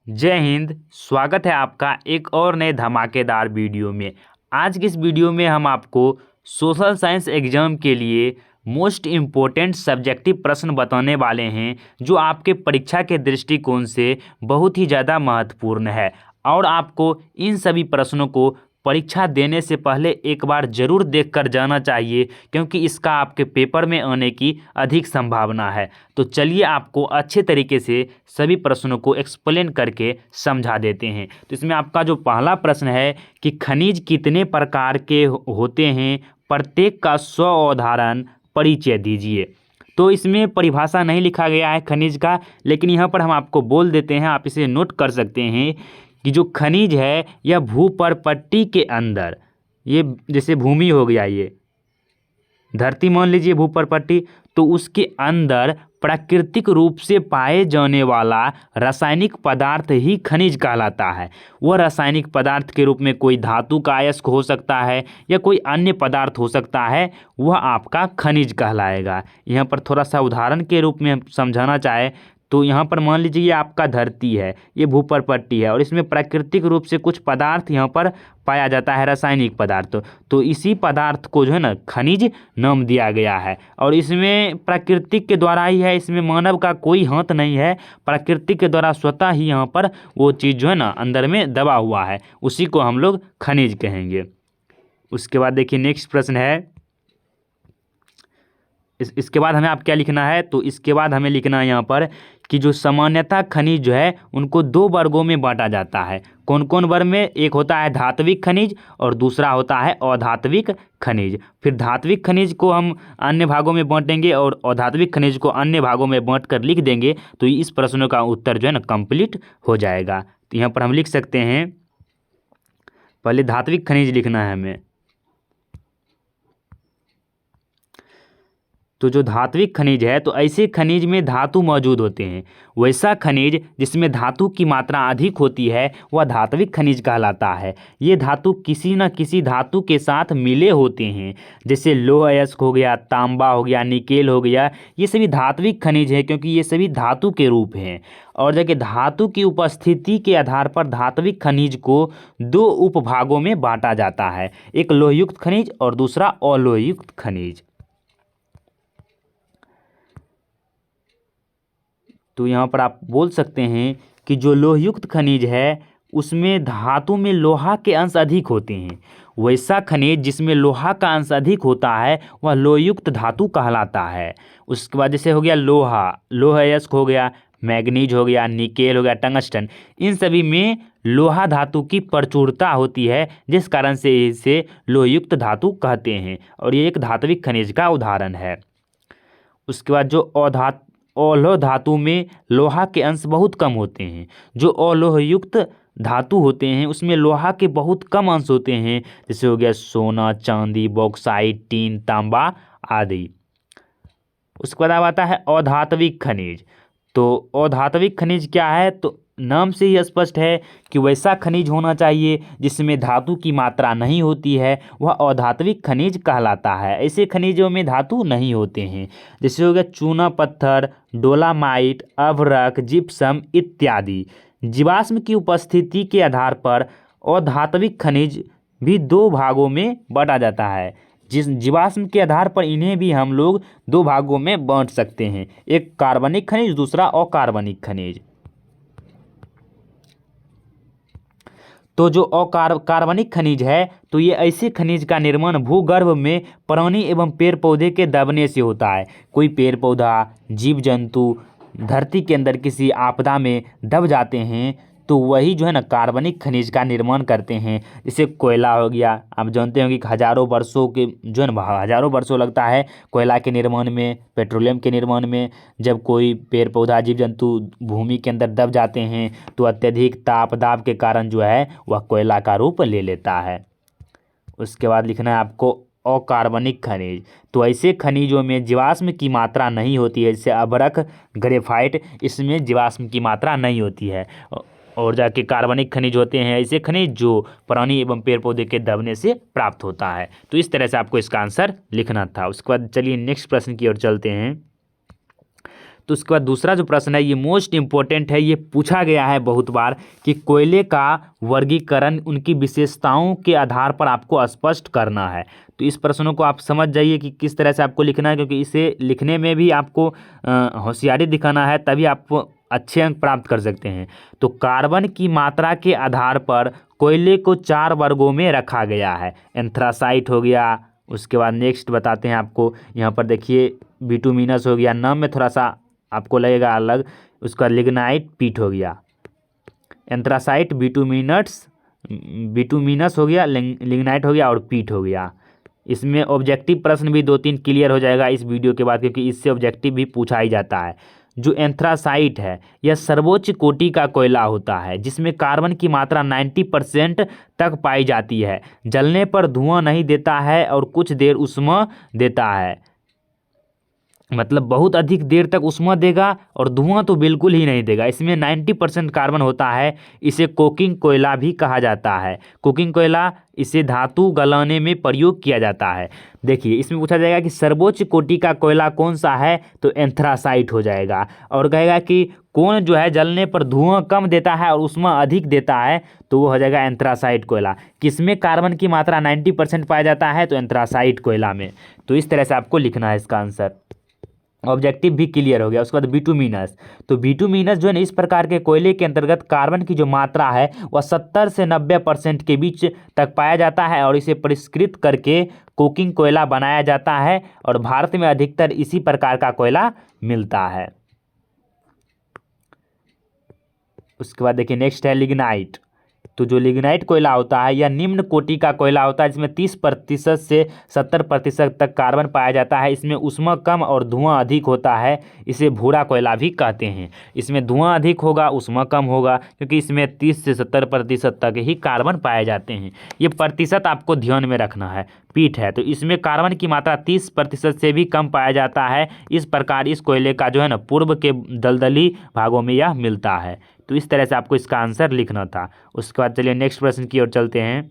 जय हिंद। स्वागत है आपका एक और नए धमाकेदार वीडियो में। आज की इस वीडियो में हम आपको सोशल साइंस एग्जाम के लिए मोस्ट इम्पोर्टेंट सब्जेक्टिव प्रश्न बताने वाले हैं जो आपके परीक्षा के दृष्टिकोण से बहुत ही ज़्यादा महत्वपूर्ण है। और आपको इन सभी प्रश्नों को परीक्षा देने से पहले एक बार ज़रूर देखकर जाना चाहिए, क्योंकि इसका आपके पेपर में आने की अधिक संभावना है। तो चलिए आपको अच्छे तरीके से सभी प्रश्नों को एक्सप्लेन करके समझा देते हैं। तो इसमें आपका जो पहला प्रश्न है कि खनिज कितने प्रकार के होते हैं, प्रत्येक का उदाहरण परिचय दीजिए। तो इसमें परिभाषा नहीं लिखा गया है खनिज का, लेकिन यहाँ पर हम आपको बोल देते हैं, आप इसे नोट कर सकते हैं कि जो खनिज है यह भूपर्पट्टी के अंदर, ये जैसे भूमि हो गया, ये धरती मान लीजिए भूपर्पट्टी, तो उसके अंदर प्राकृतिक रूप से पाए जाने वाला रासायनिक पदार्थ ही खनिज कहलाता है। वह रासायनिक पदार्थ के रूप में कोई धातु का अयस्क हो सकता है या कोई अन्य पदार्थ हो सकता है, वह आपका खनिज कहलाएगा। यहाँ पर थोड़ा सा उदाहरण के रूप में हम समझाना चाहे तो यहाँ पर मान लीजिए ये आपका धरती है, ये भूपर्पट्टी है, और इसमें प्राकृतिक रूप से कुछ पदार्थ यहाँ पर पाया जाता है, रासायनिक पदार्थ। तो इसी पदार्थ को जो है ना खनिज नाम दिया गया है। और इसमें प्राकृतिक के द्वारा ही है, इसमें मानव का कोई हाथ नहीं है, प्राकृतिक के द्वारा स्वतः ही यहाँ पर वो चीज़ जो है ना अंदर में दबा हुआ है, उसी को हम लोग खनिज कहेंगे। उसके बाद देखिए नेक्स्ट प्रश्न है, इसके बाद हमें आप क्या लिखना है, तो इसके बाद हमें लिखना है यहाँ पर कि जो सामान्यतः खनिज जो है उनको दो वर्गों में बांटा जाता है। कौन कौन वर्ग में? एक होता है धात्विक खनिज और दूसरा होता है अधात्विक खनिज। फिर धात्विक खनिज को हम अन्य भागों में बांटेंगे और अधात्विक खनिज को अन्य भागों में बांट कर लिख देंगे, तो इस प्रश्नों का उत्तर जो है ना कंप्लीट हो जाएगा। तो यहाँ पर हम लिख सकते हैं, पहले धात्विक खनिज लिखना है हमें। तो जो धात्विक खनिज है, तो ऐसे खनिज में धातु मौजूद होते हैं। वैसा खनिज जिसमें धातु की मात्रा अधिक होती है वह धात्विक खनिज कहलाता है। ये धातु किसी न किसी धातु के साथ मिले होते हैं, जैसे लौह अयस्क हो गया, तांबा हो गया, निकेल हो गया, ये सभी धात्विक खनिज है क्योंकि ये सभी धातु के रूप हैं। और जबकि धातु की उपस्थिति के आधार पर धात्विक खनिज को दो उपभागों में बांटा जाता है, एक लोहयुक्त खनिज और दूसरा अलोहयुक्त खनिज। तो यहाँ पर आप बोल सकते हैं कि जो लोहयुक्त खनिज है उसमें धातु में लोहा के अंश अधिक होते हैं। वैसा खनिज जिसमें लोहा का अंश अधिक होता है वह लोहयुक्त धातु कहलाता है। उसके बाद जैसे हो गया लोहा, लोह अयस्क हो गया, मैग्नीज हो गया, निकेल हो गया, टंगस्टन, इन सभी में लोहा धातु की प्रचुरता होती है, जिस कारण से इसे लोहयुक्त धातु कहते हैं और ये एक धात्विक खनिज का उदाहरण है। उसके बाद जो अलोह धातु में लोहा के अंश बहुत कम होते हैं। जो अलोहयुक्त धातु होते हैं उसमें लोहा के बहुत कम अंश होते हैं, जैसे हो गया सोना, चांदी, बॉक्साइट, टीन, तांबा आदि। उसके बाद अब आता है अधात्विक खनिज। तो अधात्विक खनिज क्या है? तो नाम से ही स्पष्ट है कि वैसा खनिज होना चाहिए जिसमें धातु की मात्रा नहीं होती है, वह अधात्विक खनिज कहलाता है। ऐसे खनिजों में धातु नहीं होते हैं, जैसे हो गया चूना पत्थर, डोलामाइट, अभ्रक, जिप्सम इत्यादि। जीवाश्म की उपस्थिति के आधार पर अधात्विक खनिज भी दो भागों में बांटा जाता है। जिस जीवाश्म के आधार पर इन्हें भी हम लोग दो भागों में बांट सकते हैं, एक कार्बनिक खनिज, दूसरा अकार्बनिक खनिज। तो जो कार्बनिक खनिज है, तो ये ऐसे खनिज का निर्माण भूगर्भ में प्राणी एवं पेड़ पौधे के दबने से होता है। कोई पेड़ पौधा, जीव जंतु धरती के अंदर किसी आपदा में दब जाते हैं तो वही जो है ना कार्बनिक खनिज का निर्माण करते हैं। जैसे कोयला हो गया, आप जानते होंगे कि हजारों वर्षों के जो है ना हजारों वर्षों लगता है कोयला के निर्माण में, पेट्रोलियम के निर्माण में। जब कोई पेड़ पौधा, जीव जंतु भूमि के अंदर दब जाते हैं तो अत्यधिक ताप दाब के कारण जो है वह कोयला का रूप ले लेता है। उसके बाद लिखना है आपको अकार्बनिक खनिज। तो ऐसे खनिजों में जीवाश्म की मात्रा नहीं होती है, जैसे अभ्रक, ग्रेफाइट, इसमें जीवाश्म की मात्रा नहीं होती है। और जाके कार्बनिक खनिज होते हैं ऐसे खनिज जो प्राणी एवं पेड़ पौधे के दबने से प्राप्त होता है। तो इस तरह से आपको इसका आंसर लिखना था। उसके बाद चलिए नेक्स्ट प्रश्न की ओर चलते हैं। तो उसके बाद दूसरा जो प्रश्न है ये मोस्ट इंपॉर्टेंट है, ये पूछा गया है बहुत बार कि कोयले का वर्गीकरण उनकी विशेषताओं के आधार पर आपको स्पष्ट करना है। तो इस प्रश्नों को आप समझ जाइए कि किस तरह से आपको लिखना है, क्योंकि इसे लिखने में भी आपको होशियारी दिखाना है, तभी आप अच्छे अंक प्राप्त कर सकते हैं। तो कार्बन की मात्रा के आधार पर कोयले को 4 वर्गों में रखा गया है। एंथ्रासाइट हो गया, उसके बाद नेक्स्ट बताते हैं आपको, यहाँ पर देखिए बिटुमिनस हो गया, नाम में थोड़ा सा आपको लगेगा अलग, उसका लिग्नाइट पीट हो गया। एंथ्रासाइट, बिटुमिनस हो गया, लिग्नाइट हो गया और पीट हो गया। इसमें ऑब्जेक्टिव प्रश्न भी 2-3 क्लियर हो जाएगा इस वीडियो के बाद, क्योंकि इससे ऑब्जेक्टिव भी पूछा ही जाता है। जो एंथ्रासाइट है यह सर्वोच्च कोटि का कोयला होता है, जिसमें कार्बन की मात्रा 90% तक पाई जाती है। जलने पर धुआं नहीं देता है और कुछ देर ऊष्मा देता है, मतलब बहुत अधिक देर तक ऊष्मा देगा और धुआं तो बिल्कुल ही नहीं देगा। इसमें 90% कार्बन होता है। इसे कोकिंग कोयला भी कहा जाता है। कोकिंग कोयला, इसे धातु गलाने में प्रयोग किया जाता है। देखिए इसमें पूछा जाएगा कि सर्वोच्च कोटि का कोयला कौन सा है, तो एंथ्रासाइट हो जाएगा। और कहेगा कि कौन जो है जलने पर धुआं कम देता है और ऊष्मा अधिक देता है, तो वो हो जाएगा एंथ्रासाइट कोयला। किसमें कार्बन की मात्रा 90% पाया जाता है, तो एंथ्रासाइट कोयला में। तो इस तरह से आपको लिखना है इसका आंसर। ऑब्जेक्टिव भी क्लियर हो गया। उसके बाद बिटुमिनस, तो बिटुमिनस जो है ना, इस प्रकार के कोयले के अंतर्गत कार्बन की जो मात्रा है वह 70 से 90% के बीच तक पाया जाता है और इसे परिष्कृत करके कोकिंग कोयला बनाया जाता है और भारत में अधिकतर इसी प्रकार का कोयला मिलता है। उसके बाद देखिए नेक्स्ट है लिग्नाइट। तो जो लिग्नाइट कोयला होता है यह निम्न कोटि का कोयला होता है, जिसमें 30% से 70% तक कार्बन पाया जाता है। इसमें ऊष्मा कम और धुआं अधिक होता है। इसे भूरा कोयला भी कहते हैं। इसमें धुआं अधिक होगा, ऊष्मा कम होगा, क्योंकि इसमें 30 से 70% तक ही कार्बन पाए जाते हैं। ये प्रतिशत आपको ध्यान में रखना है। पीट है तो इसमें कार्बन की मात्रा 30% से भी कम पाया जाता है। इस प्रकार इस कोयले का जो है ना पूर्व के दलदली भागों में यह मिलता है। तो इस तरह से आपको इसका आंसर लिखना था। उसके बाद चलिए नेक्स्ट प्रश्न की ओर चलते हैं।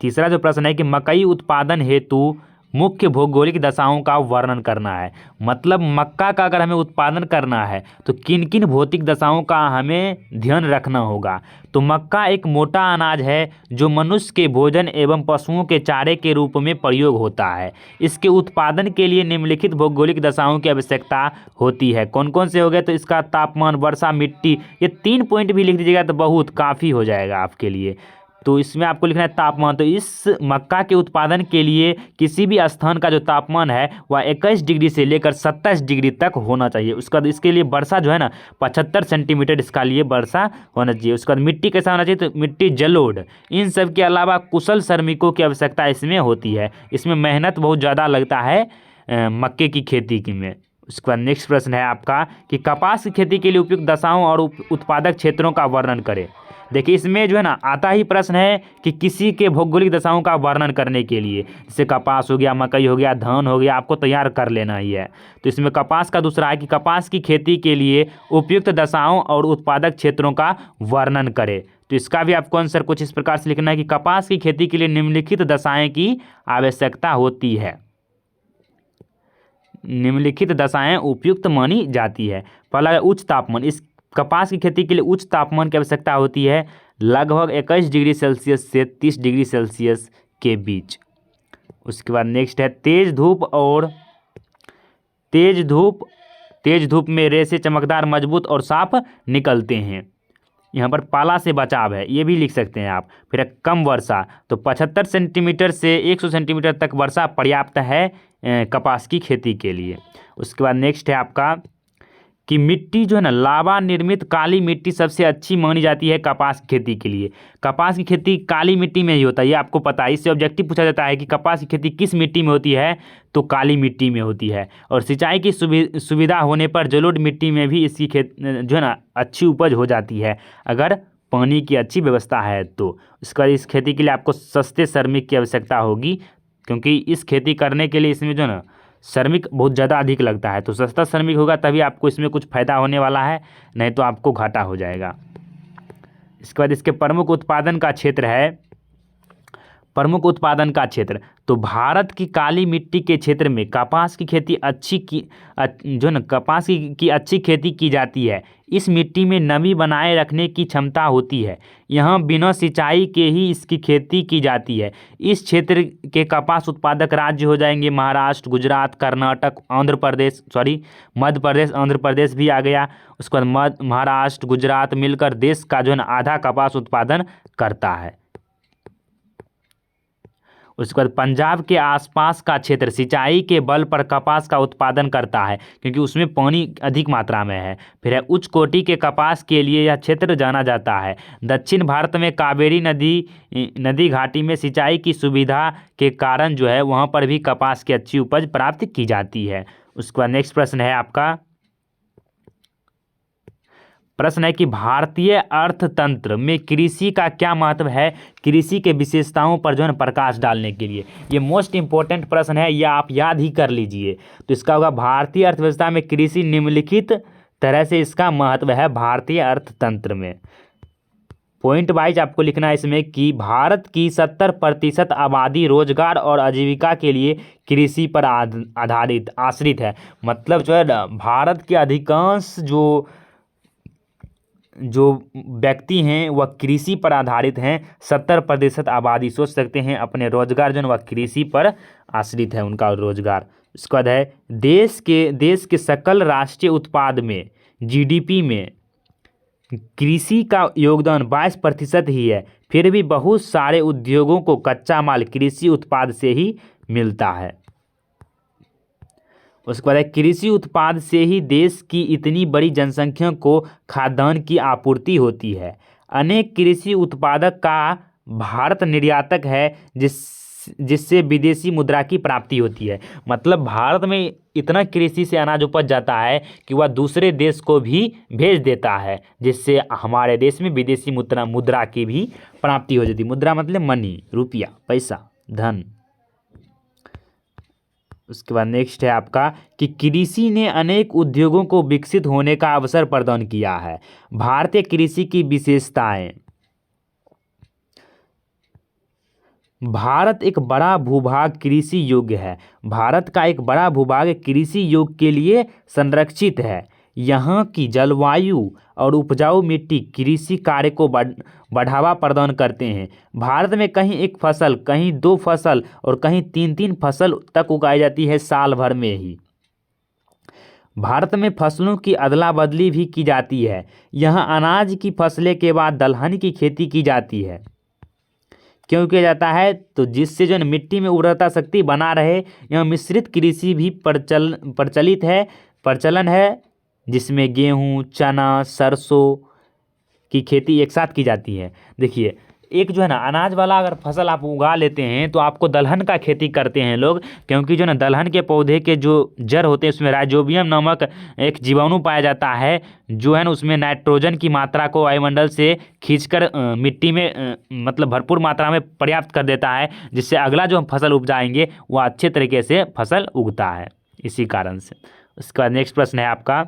तीसरा जो प्रश्न है कि मकई उत्पादन हेतु मुख्य भौगोलिक दशाओं का वर्णन करना है। मतलब मक्का का अगर हमें उत्पादन करना है तो किन किन भौतिक दशाओं का हमें ध्यान रखना होगा। तो मक्का एक मोटा अनाज है जो मनुष्य के भोजन एवं पशुओं के चारे के रूप में प्रयोग होता है। इसके उत्पादन के लिए निम्नलिखित भौगोलिक दशाओं की आवश्यकता होती है। कौन कौन से हो गए, तो इसका तापमान, वर्षा, मिट्टी, ये 3 पॉइंट भी लिख दीजिएगा तो बहुत काफ़ी हो जाएगा आपके लिए। तो इसमें आपको लिखना है तापमान। तो इस मक्का के उत्पादन के लिए किसी भी स्थान का जो तापमान है वह 21 डिग्री से लेकर 27 डिग्री तक होना चाहिए। उसका इसके लिए वर्षा जो है ना 75 सेंटीमीटर इसका लिए वर्षा होना चाहिए। उसके बाद मिट्टी कैसा होना चाहिए, तो मिट्टी जलोढ़। इन सब के अलावा कुशल श्रमिकों की आवश्यकता इसमें होती है। इसमें मेहनत बहुत ज़्यादा लगता है मक्के की खेती की में। उसके बाद नेक्स्ट प्रश्न है आपका कि कपास की खेती के लिए उपयुक्त दशाओं और उत्पादक क्षेत्रों का वर्णन करें। देखिए इसमें जो है ना आता ही प्रश्न है कि किसी के भौगोलिक दशाओं का वर्णन करने के लिए, जैसे कपास हो गया, मकई हो गया, धान हो गया, आपको तैयार कर लेना ही है। तो इसमें कपास का दूसरा है कि कपास की खेती के लिए उपयुक्त दशाओं और उत्पादक क्षेत्रों का वर्णन करें। तो इसका भी आपको आंसर कुछ इस प्रकार से लिखना है कि कपास की खेती के लिए निम्नलिखित दशाएं की आवश्यकता होती है। निम्नलिखित दशाएं उपयुक्त मानी जाती है। पहला है उच्च तापमान। इस कपास की खेती के लिए उच्च तापमान की आवश्यकता होती है, लगभग 21 डिग्री सेल्सियस से 30 डिग्री सेल्सियस के बीच। उसके बाद नेक्स्ट है तेज धूप में रेशे चमकदार, मजबूत और साफ निकलते हैं। यहाँ पर पाला से बचाव है, ये भी लिख सकते हैं आप। फिर कम वर्षा, तो 75 सेंटीमीटर से 100 सेंटीमीटर तक वर्षा पर्याप्त है कपास की खेती के लिए। उसके बाद नेक्स्ट है आपका कि मिट्टी जो है ना लावा निर्मित काली मिट्टी सबसे अच्छी मानी जाती है कपास की खेती के लिए। कपास की खेती काली मिट्टी में ही होता है, ये आपको पता है। इससे ऑब्जेक्टिव पूछा जाता है कि कपास की खेती किस मिट्टी में होती है, तो काली मिट्टी में होती है। और सिंचाई की सुविधा होने पर जलोढ़ मिट्टी में भी इसकी जो है ना अच्छी उपज हो जाती है, अगर पानी की अच्छी व्यवस्था है तो। इसका इस खेती के लिए आपको सस्ते श्रमिक की आवश्यकता होगी, क्योंकि इस खेती करने के लिए इसमें जो है ना श्रमिक बहुत ज़्यादा अधिक लगता है। तो सस्ता श्रमिक होगा तभी आपको इसमें कुछ फ़ायदा होने वाला है, नहीं तो आपको घाटा हो जाएगा। इसके बाद इसके प्रमुख उत्पादन का क्षेत्र है प्रमुख उत्पादन का क्षेत्र, तो भारत की काली मिट्टी के क्षेत्र में कपास की खेती अच्छी की जो न कपास की अच्छी खेती की जाती है। इस मिट्टी में नमी बनाए रखने की क्षमता होती है। यहाँ बिना सिंचाई के ही इसकी खेती की जाती है। इस क्षेत्र के कपास उत्पादक राज्य हो जाएंगे महाराष्ट्र, गुजरात, कर्नाटक, आंध्र प्रदेश, मध्य प्रदेश, आंध्र प्रदेश भी आ गया। उसके बाद महाराष्ट्र, गुजरात मिलकर देश का जो है ना आधा कपास उत्पादन करता है। उसके बाद पंजाब के आसपास का क्षेत्र सिंचाई के बल पर कपास का उत्पादन करता है, क्योंकि उसमें पानी अधिक मात्रा में है। फिर है उच्च कोटि के कपास के लिए यह क्षेत्र जाना जाता है। दक्षिण भारत में कावेरी नदी घाटी में सिंचाई की सुविधा के कारण जो है वहाँ पर भी कपास की अच्छी उपज प्राप्त की जाती है। उसके बाद नेक्स्ट प्रश्न है आपका, प्रश्न है कि भारतीय अर्थतंत्र में कृषि का क्या महत्व है। कृषि के विशेषताओं पर जो है प्रकाश डालने के लिए ये मोस्ट इंपॉर्टेंट प्रश्न है, यह आप याद ही कर लीजिए। तो इसका होगा भारतीय अर्थव्यवस्था में कृषि निम्नलिखित तरह से इसका महत्व है भारतीय अर्थतंत्र में। पॉइंट वाइज आपको लिखना है इसमें कि भारत की 70% आबादी रोजगार और आजीविका के लिए कृषि पर आश्रित है। मतलब जो है ना भारत के अधिकांश जो व्यक्ति हैं वह कृषि पर आधारित हैं। 70% आबादी, सोच सकते हैं अपने रोजगार जो है वह कृषि पर आश्रित है उनका रोजगार। इसके बाद है देश के सकल राष्ट्रीय उत्पाद में जीडीपी में कृषि का योगदान 22% ही है। फिर भी बहुत सारे उद्योगों को कच्चा माल कृषि उत्पाद से ही मिलता है। उसके बाद कृषि उत्पाद से ही देश की इतनी बड़ी जनसंख्या को खाद्यान्न की आपूर्ति होती है। अनेक कृषि उत्पादक का भारत निर्यातक है जिससे विदेशी मुद्रा की प्राप्ति होती है। मतलब भारत में इतना कृषि से अनाज उपज जाता है कि वह दूसरे देश को भी भेज देता है, जिससे हमारे देश में विदेशी मुद्रा की भी प्राप्ति हो जाती है। मुद्रा मतलब मनी, रुपया, पैसा, धन। उसके बाद नेक्स्ट है आपका कि कृषि ने अनेक उद्योगों को विकसित होने का अवसर प्रदान किया है। भारतीय कृषि की विशेषताएं, भारत एक बड़ा भूभाग कृषि योग्य है। भारत का एक बड़ा भूभाग कृषि योग्य के लिए संरक्षित है। यहाँ की जलवायु और उपजाऊ मिट्टी कृषि कार्य को बढ़ावा प्रदान करते हैं। भारत में कहीं एक फसल, कहीं 2 फसल और कहीं 3 फसल तक उगाई जाती है साल भर में ही। भारत में फसलों की अदला बदली भी की जाती है। यहाँ अनाज की फसलें के बाद दलहन की खेती की जाती है। क्यों किया जाता है? तो जिससे जो मिट्टी में उर्वरता शक्ति बना रहे। यहाँ मिश्रित कृषि भी प्रचलन है, जिसमें गेहूँ, चना, सरसों की खेती एक साथ की जाती है। देखिए, एक जो है ना अनाज वाला अगर फसल आप उगा लेते हैं तो आपको दलहन का खेती करते हैं लोग, क्योंकि जो ना दलहन के पौधे के जो जड़ होते हैं उसमें राइजोबियम नामक एक जीवाणु पाया जाता है, जो है ना उसमें नाइट्रोजन की मात्रा को वायुमंडल से खींचकर मिट्टी में मतलब भरपूर मात्रा में पर्याप्त कर देता है, जिससे अगला जो हम फसल उपजाएंगे वह अच्छे तरीके से फसल उगता है इसी कारण से। उसके बाद नेक्स्ट प्रश्न है आपका,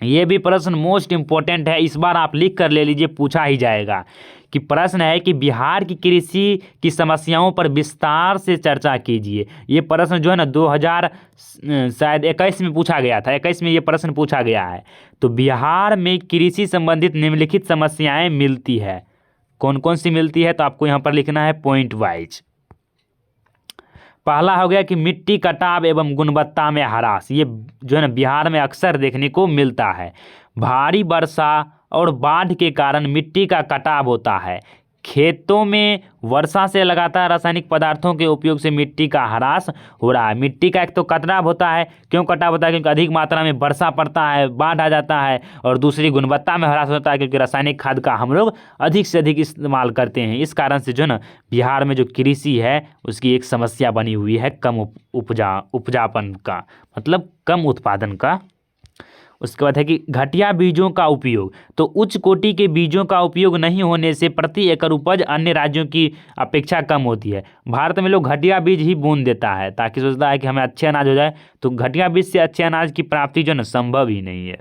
ये भी प्रश्न मोस्ट इम्पोर्टेंट है, इस बार आप लिख कर ले लीजिए, पूछा ही जाएगा। कि प्रश्न है कि बिहार की कृषि की समस्याओं पर विस्तार से चर्चा कीजिए। ये प्रश्न जो है ना 2021 में पूछा गया था, 21 में ये प्रश्न पूछा गया है। तो बिहार में कृषि संबंधित निम्नलिखित समस्याएं मिलती है। कौन कौन सी मिलती है? तो आपको यहाँ पर लिखना है पॉइंट वाइज। पहला हो गया कि मिट्टी कटाव एवं गुणवत्ता में ह्रास। ये जो है ना बिहार में अक्सर देखने को मिलता है। भारी वर्षा और बाढ़ के कारण मिट्टी का कटाव होता है। खेतों में वर्षा से लगातार रासायनिक पदार्थों के उपयोग से मिट्टी का ह्रास हो रहा है। मिट्टी का एक तो कटाव होता है, क्यों कटाव होता है? क्योंकि अधिक मात्रा में वर्षा पड़ता है, बाढ़ आ जाता है, और दूसरी गुणवत्ता में ह्रास होता है क्योंकि रासायनिक खाद का हम लोग अधिक से अधिक इस्तेमाल करते हैं। इस कारण से जो ना बिहार में जो कृषि है उसकी एक समस्या बनी हुई है, कम उपजापन का, मतलब कम उत्पादन का। उसके बाद है कि घटिया बीजों का उपयोग। तो उच्च कोटि के बीजों का उपयोग नहीं होने से प्रति एकड़ उपज अन्य राज्यों की अपेक्षा कम होती है। भारत में लोग घटिया बीज ही बोन देता है ताकि सोचता है कि हमें अच्छे अनाज हो जाए, तो घटिया बीज से अच्छे अनाज की प्राप्ति जो है संभव ही नहीं है।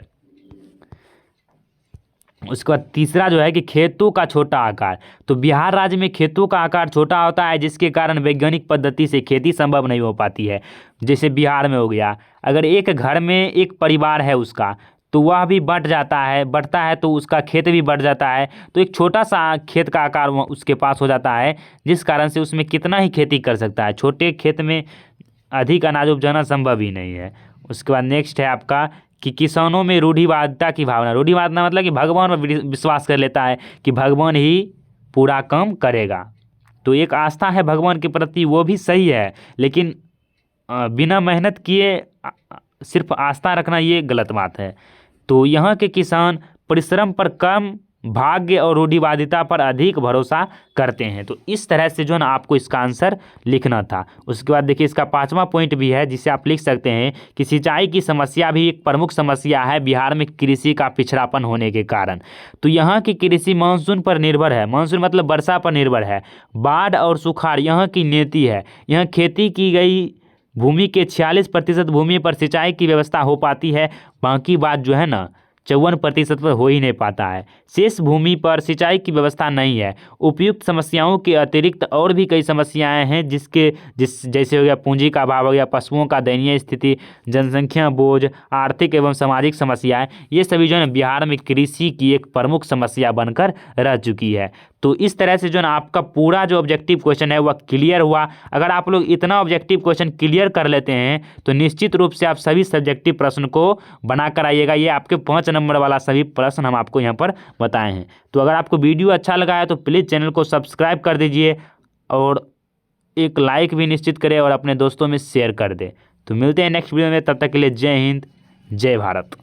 उसके बाद तीसरा जो है कि खेतों का छोटा आकार। तो बिहार राज्य में खेतों का आकार छोटा होता है, जिसके कारण वैज्ञानिक पद्धति से खेती संभव नहीं हो पाती है। जैसे बिहार में हो गया, अगर एक घर में एक परिवार है उसका, तो वह भी बढ़ता है तो उसका खेत भी बढ़ जाता है, तो एक छोटा सा खेत का आकार उसके पास हो जाता है, जिस कारण से उसमें कितना ही खेती कर सकता है। छोटे खेत में अधिक अनाज उपजाना संभव ही नहीं है। उसके बाद नेक्स्ट है आपका कि किसानों में रूढ़िवादिता की भावना। रूढ़िवादिता मतलब कि भगवान पर विश्वास कर लेता है कि भगवान ही पूरा काम करेगा। तो एक आस्था है भगवान के प्रति, वो भी सही है, लेकिन बिना मेहनत किए सिर्फ आस्था रखना ये गलत बात है। तो यहाँ के किसान परिश्रम पर कम, भाग्य और रूढ़िवादिता पर अधिक भरोसा करते हैं। तो इस तरह से जो है ना आपको इसका आंसर लिखना था। उसके बाद देखिए इसका 5वां पॉइंट भी है, जिसे आप लिख सकते हैं कि सिंचाई की समस्या भी एक प्रमुख समस्या है बिहार में कृषि का पिछड़ापन होने के कारण। तो यहाँ की कृषि मानसून पर निर्भर है, मानसून मतलब वर्षा पर निर्भर है। बाढ़ और सुखाड़ यहाँ की नीति है। यहाँ खेती की गई भूमि के 46% भूमि पर सिंचाई की व्यवस्था हो पाती है, बाकी बात जो है ना 54% पर हो ही नहीं पाता है। शेष भूमि पर सिंचाई की व्यवस्था नहीं है। उपयुक्त समस्याओं के अतिरिक्त और भी कई समस्याएं हैं, जैसे हो गया पूंजी का अभाव, हो गया पशुओं का दयनीय स्थिति, जनसंख्या बोझ, आर्थिक एवं सामाजिक समस्याएं, ये सभी जो है ना बिहार में कृषि की एक प्रमुख समस्या बनकर रह चुकी है। तो इस तरह से जो है ना आपका पूरा जो ऑब्जेक्टिव क्वेश्चन है वह क्लियर हुआ। अगर आप लोग इतना ऑब्जेक्टिव क्वेश्चन क्लियर कर लेते हैं तो निश्चित रूप से आप सभी सब्जेक्टिव प्रश्न को बना कर आइएगा। ये आपके 5 नंबर वाला सभी प्रश्न हम आपको यहाँ पर बताए हैं। तो अगर आपको वीडियो अच्छा लगा है तो प्लीज़ चैनल को सब्सक्राइब कर दीजिए और एक लाइक भी निश्चित करें और अपने दोस्तों में शेयर कर दें। तो मिलते हैं नेक्स्ट वीडियो में, तब तक के लिए जय हिंद, जय भारत।